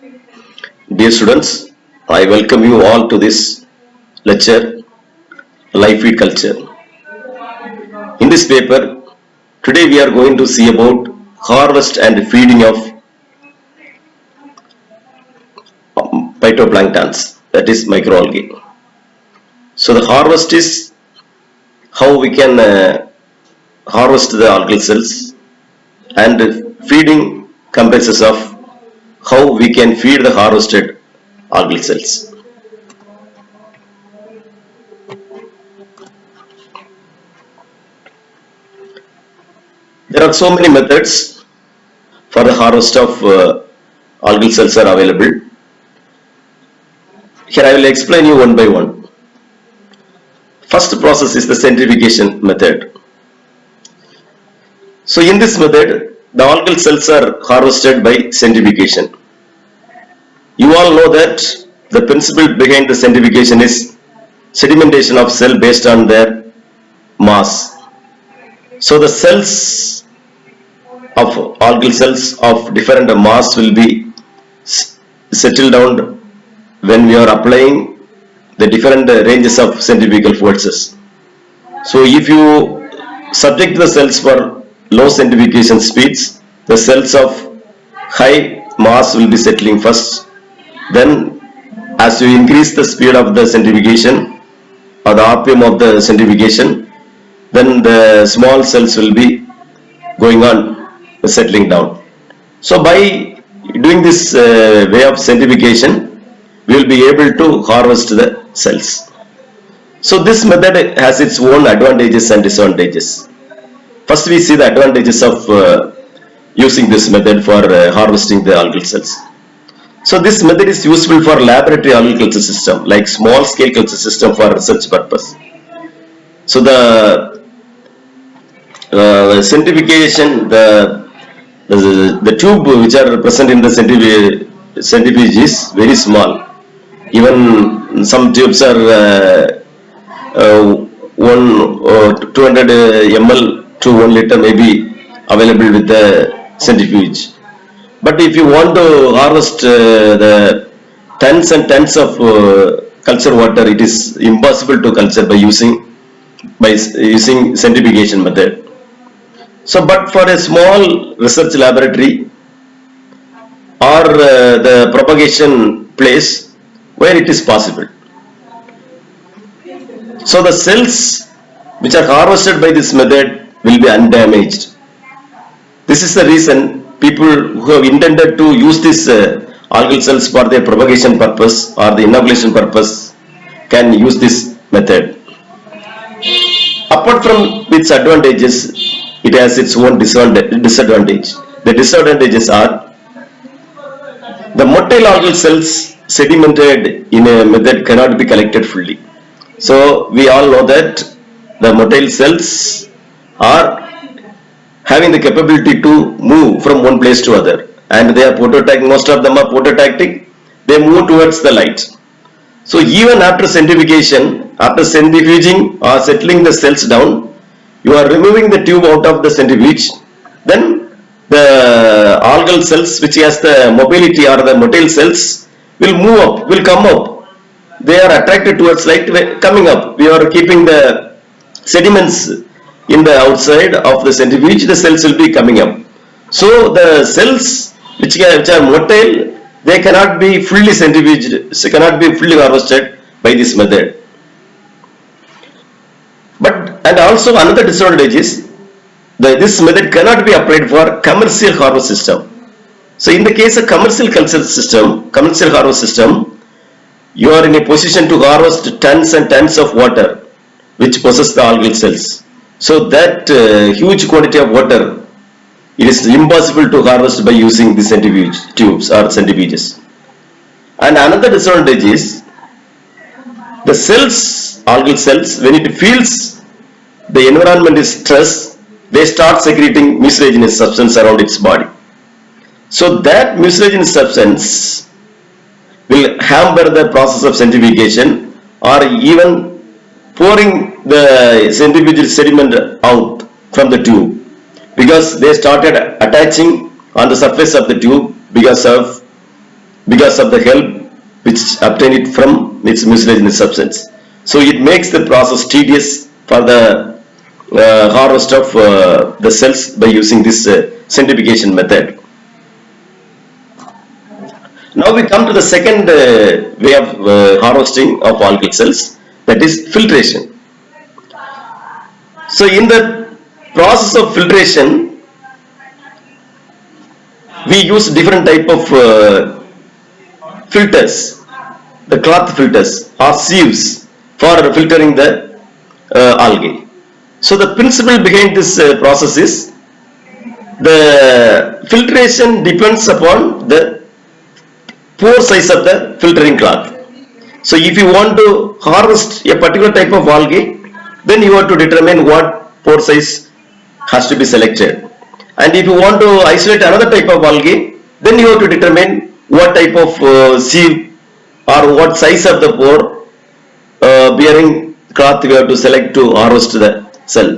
Dear students, I welcome you all to this lecture, Life Feed Culture. In this paper, today we are going to see about harvest and feeding of phytoplanktons, that is microalgae. So the harvest is how we can harvest the algal cells, and feeding comprises of how we can feed the harvested algal cells. There are so many methods for the harvest of algal cells are available. Here I will explain you one by one. First process is the centrifugation method. So in this method, the algal cells are harvested by centrifugation. You all know that the principle behind the centrifugation is sedimentation of cell based on their mass. So the cells of algal cells of different mass will be settled down when we are applying the different ranges of centrifugal forces. So if you subject the cells for low centrifugation speeds, the cells of high mass will be settling first. Then as you increase the speed of the centrifugation or the RPM of the centrifugation, then the small cells will be going on settling down. So by doing this way of centrifugation, we will be able to harvest the cells. So this method has its own advantages and disadvantages. First we see the advantages of using this method for harvesting the algal cells. So this method is useful for laboratory algal culture system, like small scale culture system for research purpose. So the centrifugation, the tube which are present in the centrifuge is very small. Even some tubes are 200 ml to 1 liter may be available with the centrifuge. But if you want to harvest the tons and tons of culture water, it is impossible to culture by using centrifugation method. So, but for a small research laboratory or the propagation place where it is possible. So the cells which are harvested by this method will be undamaged. This is the reason people who have intended to use this algal cells for their propagation purpose or the inoculation purpose can use this method. Apart from its advantages, it has its own disadvantage. The disadvantages are the motile algal cells sedimented in a method cannot be collected fully. So we all know that the motile cells are having the capability to move from one place to other, and they are phototactic. Most of them are phototactic. They move towards the light. So even after centrifugation, after centrifuging or settling the cells down, you are removing the tube out of the centrifuge. Then the algal cells which has the mobility or the motile cells will move up, will come up. They are attracted towards light coming up. We are keeping the sediments in the outside of the centrifuge, the cells will be coming up. So the cells which are motile, they cannot be fully centrifuged, cannot be fully harvested by this method. And also another disadvantage is this method cannot be applied for commercial harvest system. So in the case of commercial culture system, commercial harvest system, you are in a position to harvest tons and tons of water which possess the algal cells. So that huge quantity of water, it is impossible to harvest by using the centrifuge tubes or centrifuges. And another disadvantage is the cells, algal cells, when it feels the environment is stress, they start secreting mucilaginous substance around its body. So that mucilaginous substance will hamper the process of centrifugation or even pouring the centrifugal sediment out from the tube, because they started attaching on the surface of the tube because of because of the help which obtain it from its mucilaginous substance. So it makes the process tedious for the harvest of the cells by using this centrifugation method. Now we come to the second way of harvesting of algal cells, that is filtration. So in the process of filtration, we use different type of filters, the cloth filters or sieves for filtering the algae. So the principle behind this process is the filtration depends upon the pore size of the filtering cloth. So if you want to harvest a particular type of algae, then you have to determine what pore size has to be selected. And if you want to isolate another type of algae, then you have to determine what type of sieve or what size of the pore bearing cloth you have to select to harvest the cell.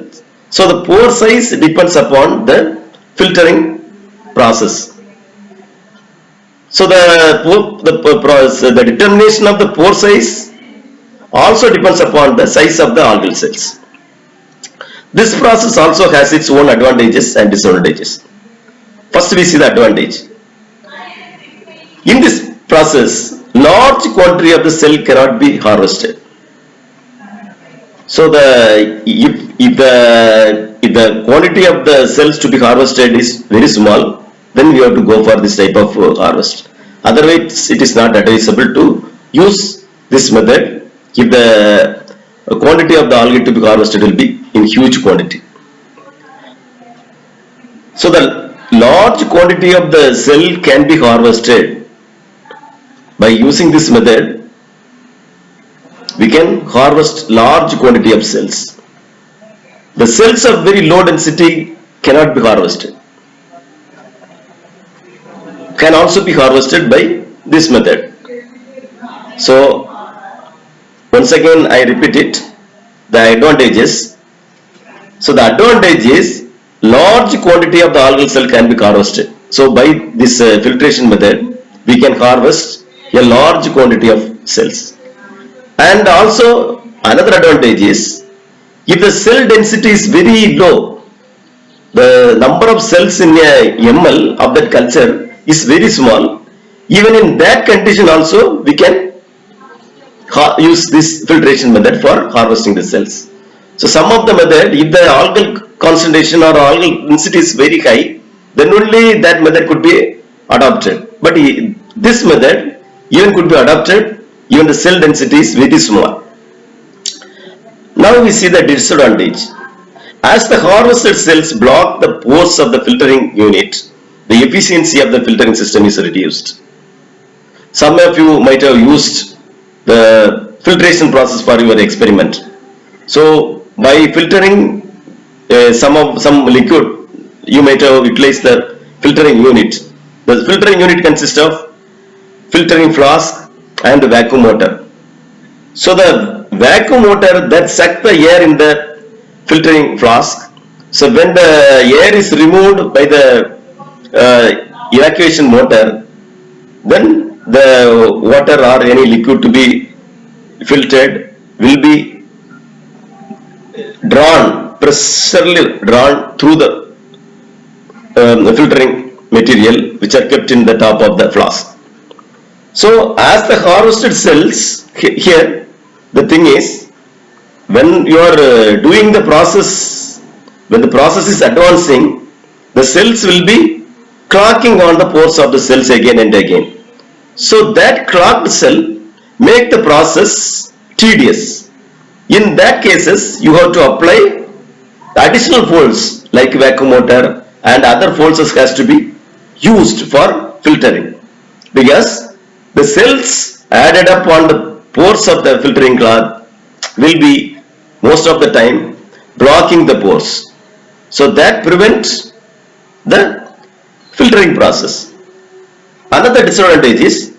So the pore size depends upon the filtering process. So the determination of the pore size also depends upon the size of the algal cells. This process also has its own advantages and disadvantages. First we see the advantage. In this process, large quantity of the cell cannot be harvested. So if the quantity of the cells to be harvested is very small, then we have to go for this type of harvest. Otherwise, it is not advisable to use this method if the quantity of the algae to be harvested will be in huge quantity. So the large quantity of the cell can be harvested by using this method. We can harvest large quantity of cells. The cells of very low density cannot be harvested. Can also be harvested by this method. So once again I repeat it, the advantages. So the advantage is large quantity of the algal cell can be harvested. So by this filtration method, we can harvest a large quantity of cells. And also another advantage is, if the cell density is very low, the number of cells in a ml of that culture is very small, even in that condition also we can use this filtration method for harvesting the cells. So some of the method, if the algal concentration or algal density is very high, then only that method could be adopted. But this method even could be adopted even the cell density is very small. Now we see the disadvantage. As the harvested cells block the pores of the filtering unit, the efficiency of the filtering system is reduced. Some of you might have used the filtration process for your experiment. So by filtering some liquid, you might have utilized the filtering unit. The filtering unit consists of filtering flask and vacuum water. So the vacuum water that sucks the air in the filtering flask. So when the air is removed by the evacuation motor, then the water or any liquid to be filtered will be pressurely drawn through the filtering material which are kept in the top of the flask. So as the harvested cells, here the thing is, when you are doing the process, when the process is advancing, the cells will be clocking on the pores of the cells again and again. So that clogged cell make the process tedious. In that cases, you have to apply additional folds like vacuum water and other folds has to be used for filtering, because the cells added up on the pores of the filtering cloth will be most of the time blocking the pores. So that prevents the filtering process. Another disadvantage is,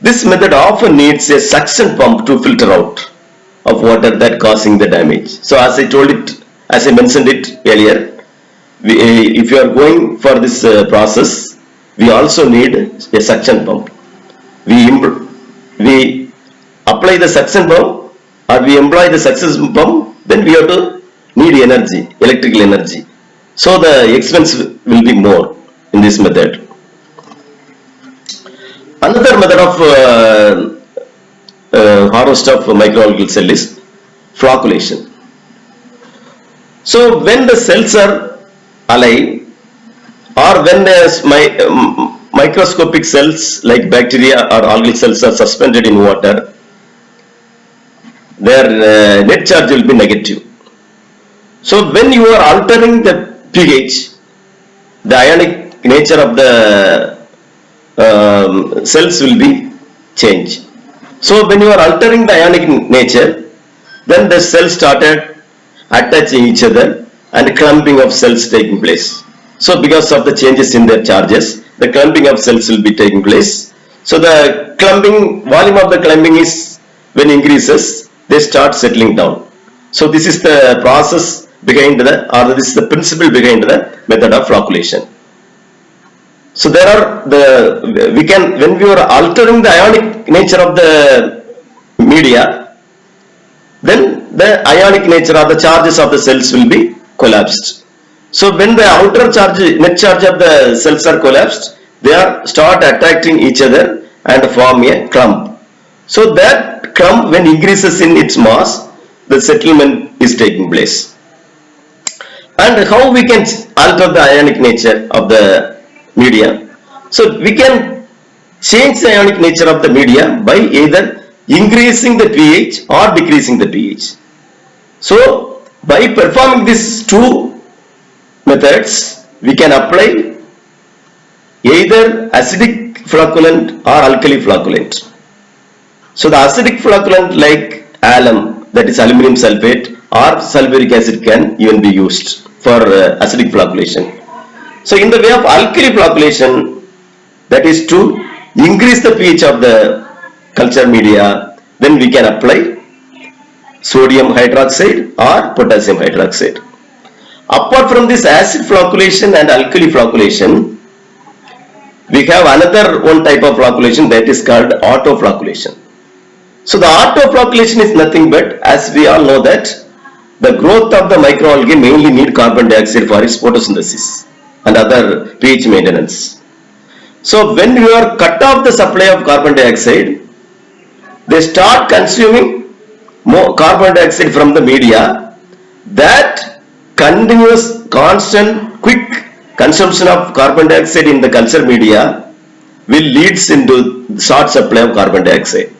this method often needs a suction pump to filter out of water that causing the damage. So as I mentioned it earlier, if you are going for this process, we also need a suction pump. we apply the suction pump or we employ the suction pump, then we have to need energy, electrical energy. So the expense will be more in this method. Another method of harvest of microalgal cell is flocculation. So when the cells are alive, or when the microscopic cells like bacteria or algal cells are suspended in water, their net charge will be negative. So when you are altering the pH, the ionic nature of the cells will be changed. So when you are altering the ionic nature, then the cells started attaching each other and clumping of cells taking place. So because of the changes in their charges, the clumping of cells will be taking place. So the clumping, volume of the clumping is, when increases, they start settling down. So this is the process behind the, or this is the principle behind the method of flocculation. So there are when we are altering the ionic nature of the media, then the ionic nature or the charges of the cells will be collapsed. So when the outer charge, net charge of the cells are collapsed, they start attracting each other and form a clump. So that clump, when increases in its mass, the settlement is taking place. And how we can alter the ionic nature of the media? So we can change the ionic nature of the media by either increasing the pH or decreasing the pH. So by performing these two methods, we can apply either acidic flocculant or alkali flocculant. So the acidic flocculant like alum, that is aluminum sulfate, or sulfuric acid can even be used for acidic flocculation. So in the way of alkali flocculation, that is to increase the pH of the culture media, then we can apply sodium hydroxide or potassium hydroxide. Apart from this acid flocculation and alkali flocculation, we have another one type of flocculation, that is called autoflocculation. So the autoflocculation is nothing but, as we all know, that the growth of the microalgae mainly need carbon dioxide for its photosynthesis and other pH maintenance. So when you are cut off the supply of carbon dioxide, they start consuming more carbon dioxide from the media. That continuous, constant, quick consumption of carbon dioxide in the culture media will leads into short supply of carbon dioxide.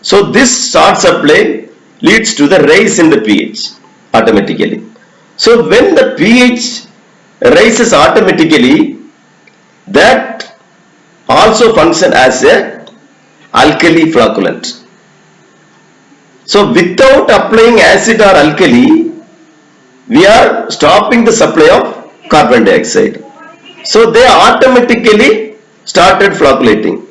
So this short supply leads to the rise in the pH automatically. So when the pH rises automatically, that also function as a alkali flocculant. So without applying acid or alkali, we are stopping the supply of carbon dioxide. So they automatically started flocculating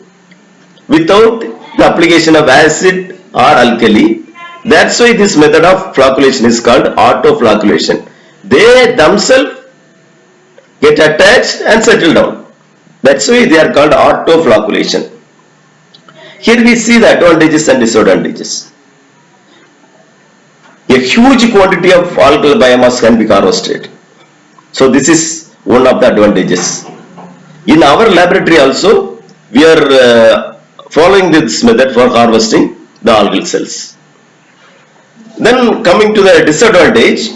without the application of acid or alkali. That's why this method of flocculation is called autoflocculation. They themselves get attached and settle down. That's why they are called autoflocculation. Here we see the advantages and disadvantages. A huge quantity of algal biomass can be harvested. So this is one of the advantages. In our laboratory also, we are following this method for harvesting the algal cells. Then coming to the disadvantage,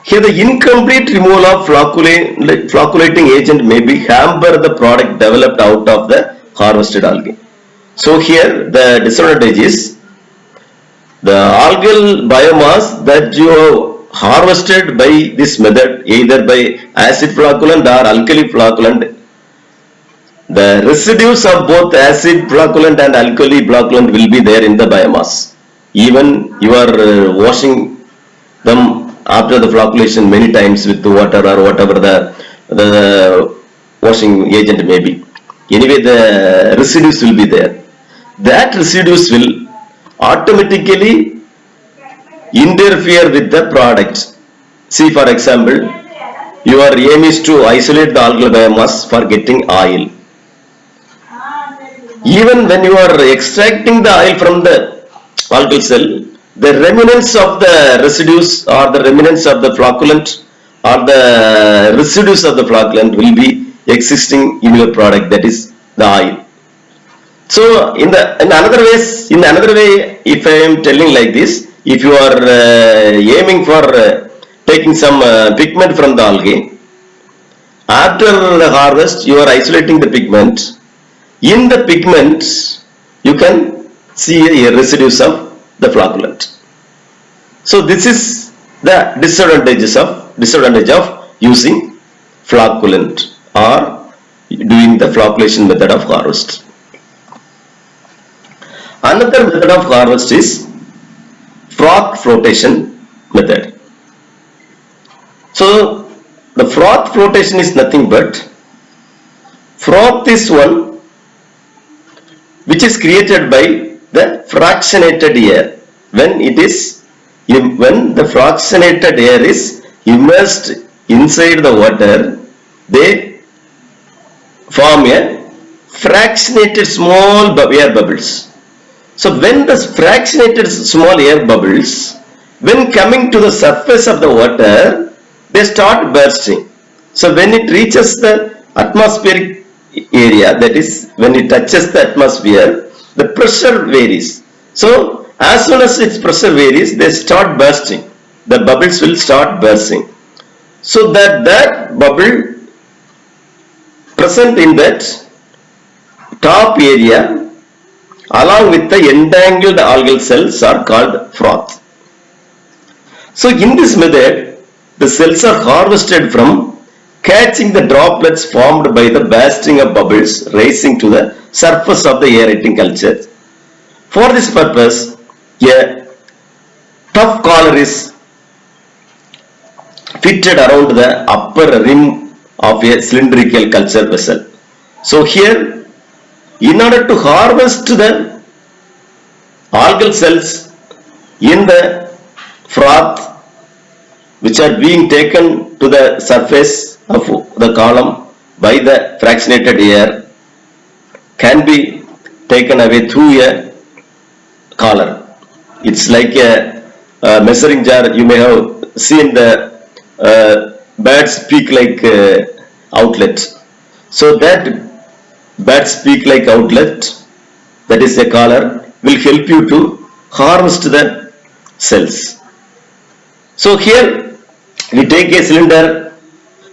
here the incomplete removal of flocculating agent may be hamper the product developed out of the harvested algae. So here the disadvantage is the algal biomass that you have harvested by this method, either by acid flocculant or alkali flocculant, the residues of both acid flocculant and alkali flocculant will be there in the biomass. Even you are washing them after the flocculation many times with water or whatever the washing agent may be. Anyway, the residues will be there. That residues will automatically interfere with the product. See, for example, your aim is to isolate the algal biomass for getting oil. Even when you are extracting the oil from the algal cell, the remnants of the residues or the remnants of the flocculant or the residues of the flocculant will be existing in your product, that is the oil. So in another way, if I am telling like this, if you are aiming for taking some pigment from the algae, after the harvest you are isolating the pigment. In the pigment you can see a residues of the flocculant. So this is the disadvantage of using flocculant or doing the flocculation method of harvest. Another method of harvest is froth flotation method. So the froth flotation is nothing but froth is one which is created by the fractionated air. When the fractionated air is immersed inside the water, they form a fractionated small air bubbles. So when the fractionated small air bubbles, when coming to the surface of the water, they start bursting. So when it reaches the atmospheric area, that is when it touches the atmosphere, the pressure varies. So as soon as its pressure varies, they start bursting. The bubbles will start bursting. So that bubble present in that top area along with the entangled algal cells are called froth. So in this method, the cells are harvested from catching the droplets formed by the bursting of bubbles rising to the surface of the aerating culture. For this purpose, a tough collar is fitted around the upper rim of a cylindrical culture vessel. So here, in order to harvest the algal cells in the froth which are being taken to the surface of the column by the fractionated air, can be taken away through a collar. It's like a measuring jar. You may have seen the birds speak like outlet. So that bird speak like outlet, that is a collar, will help you to harvest the cells. So here we take a cylinder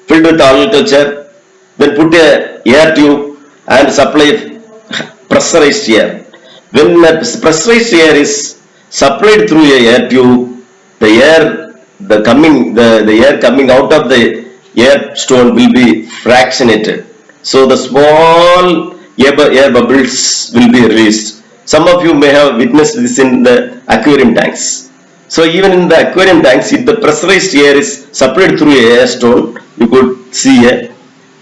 filled with algal culture, then put a air tube and supply pressurized air. When the pressurized air is supplied through a air tube, the air coming out of the air stone will be fractionated. So the small air bubbles will be released. Some of you may have witnessed this in the aquarium tanks. So even in the aquarium tanks, if the pressurized air is supplied through a air stone, you could see a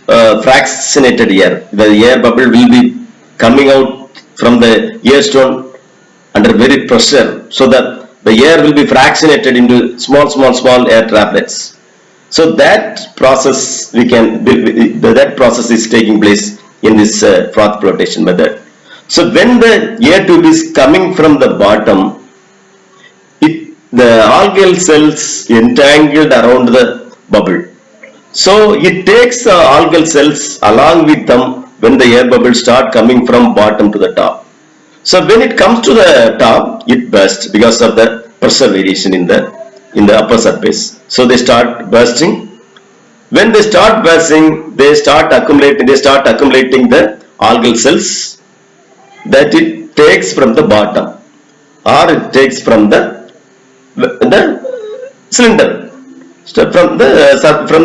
fractionated air. The air bubble will be coming out from the air stone under very pressure, so that the air will be fractionated into small air droplets. So that process is taking place in this froth flotation method. So when the air tube is coming from the bottom, the algal cells entangled around the bubble. So it takes the algal cells along with them when the air bubbles start coming from bottom to the top. So when it comes to the top, it bursts because of the pressure variation in the upper surface. So they start bursting. When they start bursting, they start accumulating the algal cells that it takes from the bottom, or it takes from the cylinder, from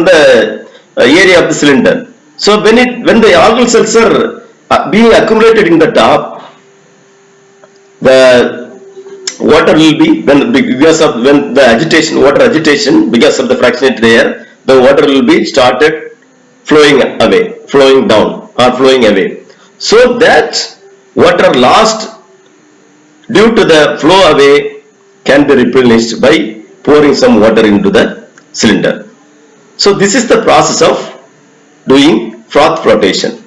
the area of the cylinder. So when the algal cells are being accumulated in the top, the water will be because of water agitation because of the fractionated air, the water will be started flowing down or flowing away. So that water lost due to the flow away can be replenished by pouring some water into the cylinder. So this is the process of doing froth flotation.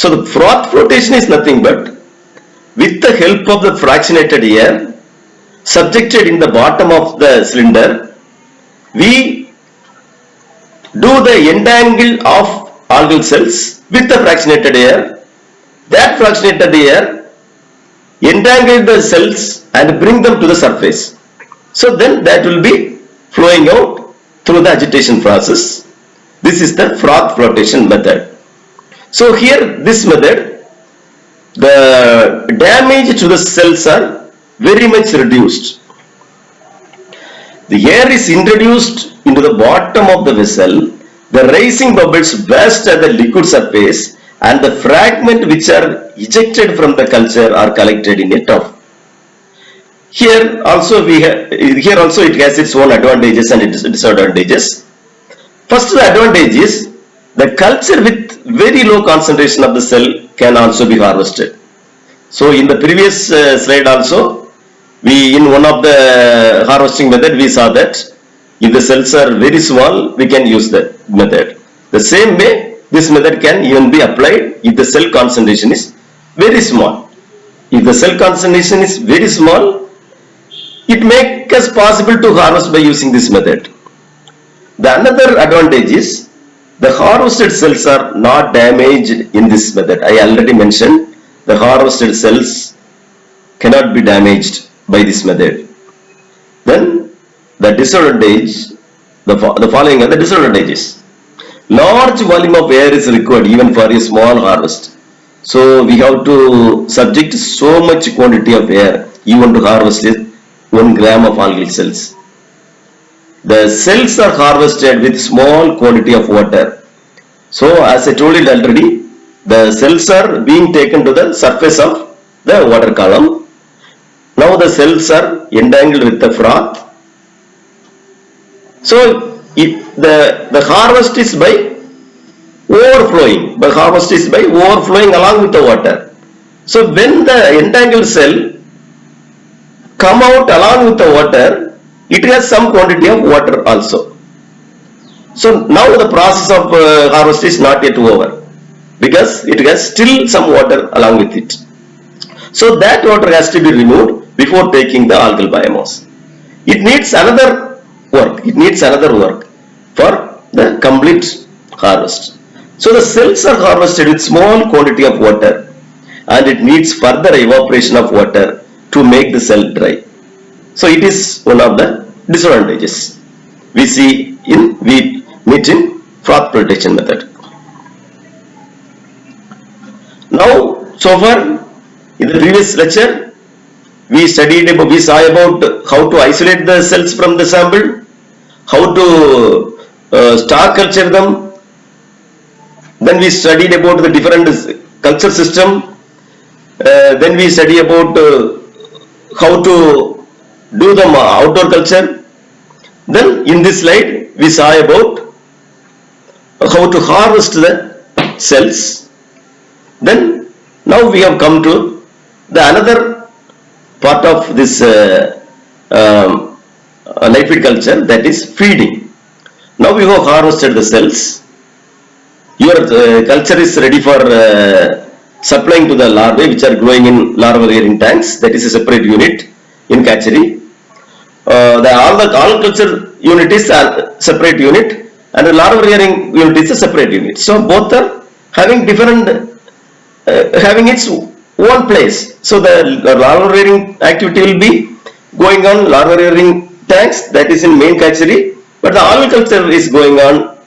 So the froth flotation is nothing but with the help of the fractionated air subjected in the bottom of the cylinder, we do the entangle of algal cells with the fractionated air. That fractionated air entangle the cells and bring them to the surface. So then that will be flowing out through the agitation process. This is the froth flotation method. So here this method, the damage to the cells are very much reduced. The air is introduced into the bottom of the vessel, the rising bubbles burst at the liquid surface, and the fragment which are ejected from the culture are collected in a trough. Here also it has its own advantages and its disadvantages. First, the advantage is the culture with very low concentration of the cell can also be harvested. So in the previous slide also, in one of the harvesting method we saw that if the cells are very small, we can use that method. The same way, this method can even be applied if the cell concentration is very small. If the cell concentration is very small, it makes us possible to harvest by using this method. The another advantage is the harvested cells are not damaged in this method. I already mentioned the harvested cells cannot be damaged by this method. Then the disadvantage, the following are the disadvantages. Large volume of air is required even for a small harvest. So we have to subject so much quantity of air even to harvest 1 gram of algal cells. The cells are harvested with small quantity of water. So as I told you already, the cells are being taken to the surface of the water column. Now the cells are entangled with the froth. So if the harvest is by overflowing, along with the water. So when the entangled cell come out along with the water, it has some quantity of water also. So now the process of harvest is not yet over because it has still some water along with it. So that water has to be removed before taking the algal biomass. It needs another work for the complete harvest. So the cells are harvested with small quantity of water and it needs further evaporation of water to make the cell dry. So it is one of the disadvantages we meet in froth flotation method. Now, so far in the previous lecture, we saw about how to isolate the cells from the sample, how to star culture them. Then we studied about the different culture system. Then we study about how to do the outdoor culture. Then in this slide we saw about how to harvest the cells. Then now we have come to the another part of this live feed culture, that is feeding. Now we have harvested the cells. Your culture is ready for supplying to the larvae which are growing in larval rearing tanks. That is a separate unit in hatchery. The all culture unit is a separate unit and the larval rearing unit is a separate unit. So both are having different, having its own place. So the larval rearing activity will be going on larval rearing tanks, that is in main hatchery, but the algal culture is going on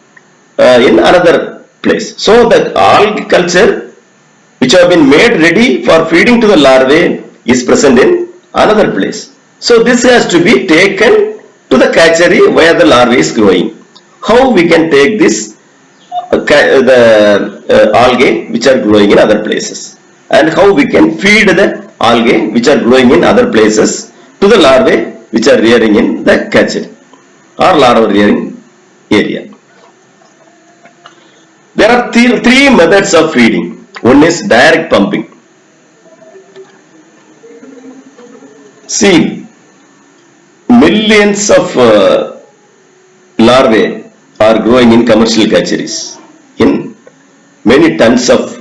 in another place. So the algal culture which have been made ready for feeding to the larvae is present in another place. So this has to be taken to the hatchery where the larvae is growing. How we can take this algae which are growing in other places, and how we can feed the algae which are growing in other places to the larvae which are rearing in the hatchery or larval rearing area. There are three methods of feeding. One is direct pumping. See, millions of larvae are growing in commercial hatcheries in many tons of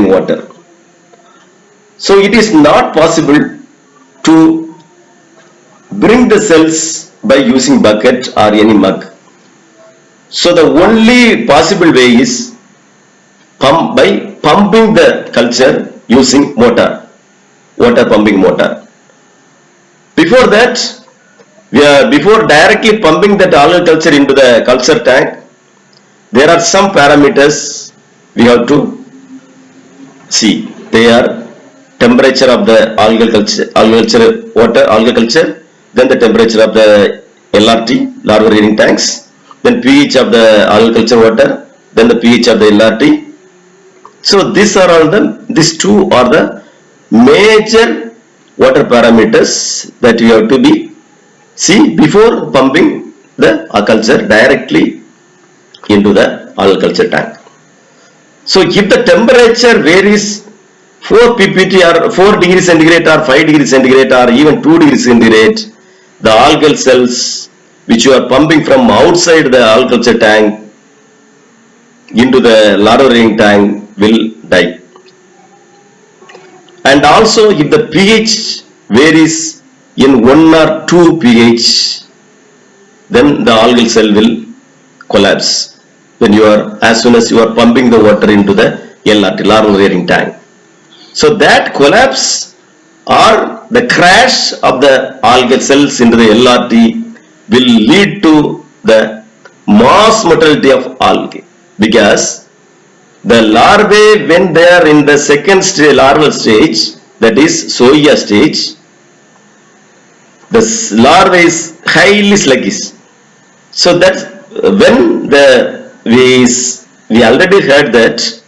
in water. So it is not possible to bring the cells by using bucket or any mug. So the only possible way is by pumping the culture using motor, water pumping motor. Before that, before directly pumping that algal culture into the culture tank, there are some parameters we have to see. They are temperature of the algal culture, then the temperature of the LRT, larval rearing tanks, then pH of the algal culture water, then the pH of the LRT. So these two are the major water parameters that you have to see before pumping the culture directly into the algal culture tank. So if the temperature varies 4 ppt or 4 degrees centigrade or 5 degrees centigrade or even 2 degrees centigrade, the algal cells which you are pumping from outside the algal culture tank into the larval rearing tank will die. And also if the pH varies in 1 or 2 pH, then the algal cell will collapse as soon as you are pumping the water into the LRT, larval rearing tank. So that collapse or the crash of the algal cells into the LRT will lead to the mass mortality of algae, because the larvae, when they are in the second larval stage, that is zoea stage, the larvae is highly sluggish. So that when we already heard that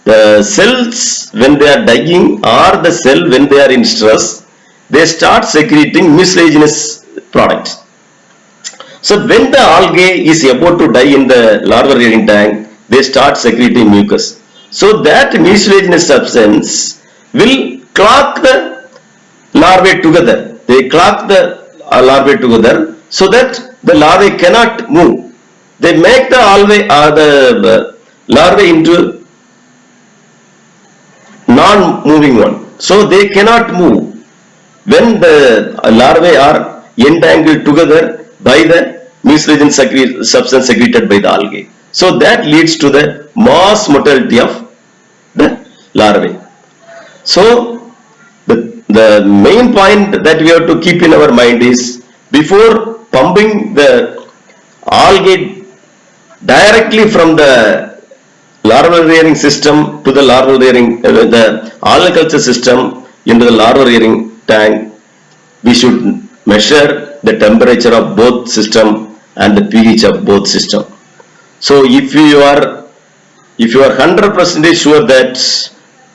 the cells when they are dying or the cell when they are in stress, they start secreting mucilaginous products. So when the algae is about to die in the larval rearing tank, they start secreting mucus. So that mucilaginous substance will clog the larvae together. They clog the larvae together so that the larvae cannot move. They make the larvae into non-moving one. So they cannot move when the larvae are entangled together by the mucilaginous substance secreted by the algae. So that leads to the mass mortality of the larvae. So the main point that we have to keep in our mind is, before pumping the algae directly from the larval rearing system to the larval rearing, the algal culture system into the larval rearing tank, we should measure the temperature of both system and the pH of both system. So if you are 100% sure that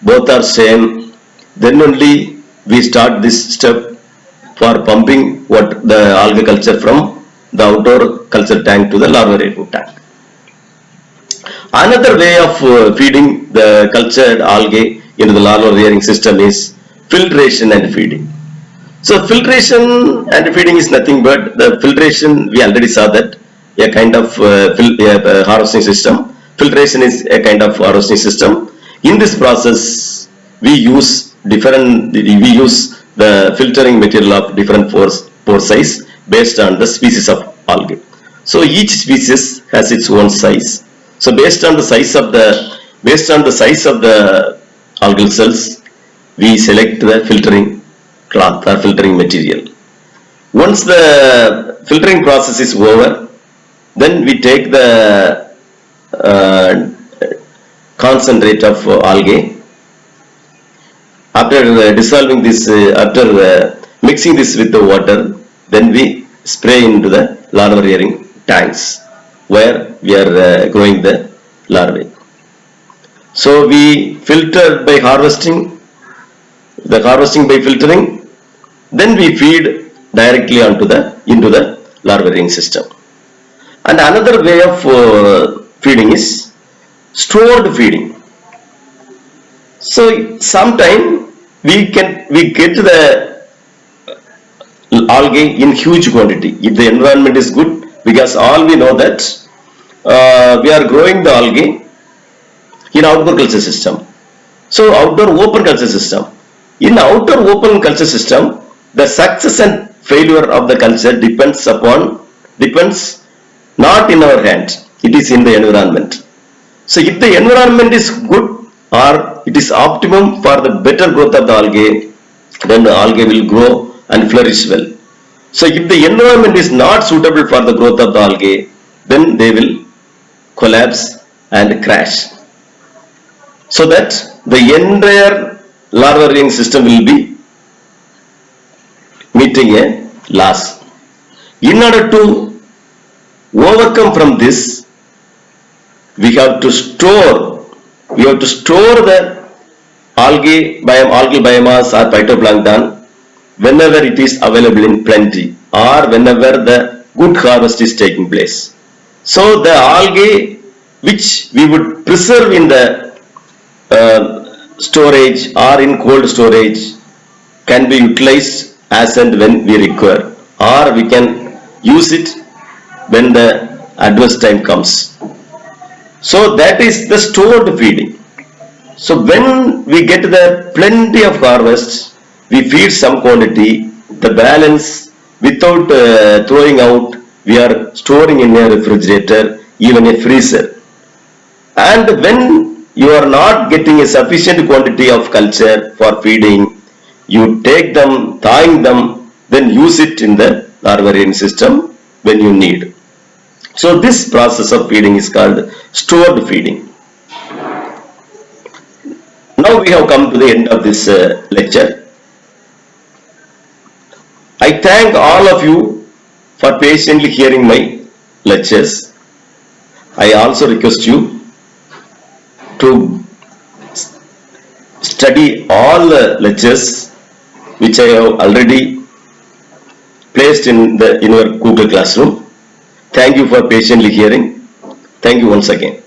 both are same, then only we start this step for pumping the algal culture from the outdoor culture tank to the larval rearing tank. Another way of feeding the cultured algae into the larval rearing system is filtration and feeding. So filtration and feeding is nothing but the filtration. We already saw that a kind of harvesting system. Filtration is a kind of harvesting system. In this process, we use the filtering material of different pore size based on the species of algae. So each species has its own size. So based on the size of the algal cells, we select the filtering cloth or filtering material. Once the filtering process is over, then we take the concentrate of algae. After dissolving this, after mixing this with the water, then we spray into the larval rearing tanks where we are growing the larvae. So we filter by harvesting by filtering, then we feed directly into the larval rearing system. And another way of feeding is stored feeding. So sometime we get the algae in huge quantity if the environment is good, because all we know that we are growing the algae in outdoor culture system. So outdoor open culture system. In outdoor open culture system, the success and failure of the culture depends not in our hands. It is in the environment. So if the environment is good or it is optimum for the better growth of the algae, then the algae will grow and flourish well. So if the environment is not suitable for the growth of the algae, then they will collapse and crash. So that the entire larva rearing system will be meeting a loss. In order to overcome from this, we have to store the algae biomass or phytoplankton whenever it is available in plenty or whenever the good harvest is taking place. So the algae which we would preserve in the storage or in cold storage can be utilized as and when we require, or we can use it when the adverse time comes. So that is the stored feeding. So when we get the plenty of harvest, we feed some quantity, the balance without throwing out, we are storing in a refrigerator, even a freezer. And when you are not getting a sufficient quantity of culture for feeding, you take them, thawing them, then use it in the larva rearing system when you need. So this process of feeding is called stored feeding. Now we have come to the end of this lecture. I thank all of you for patiently hearing my lectures. I also request you to study all the lectures which I have already placed in your Google Classroom. Thank you for patiently hearing. Thank you once again.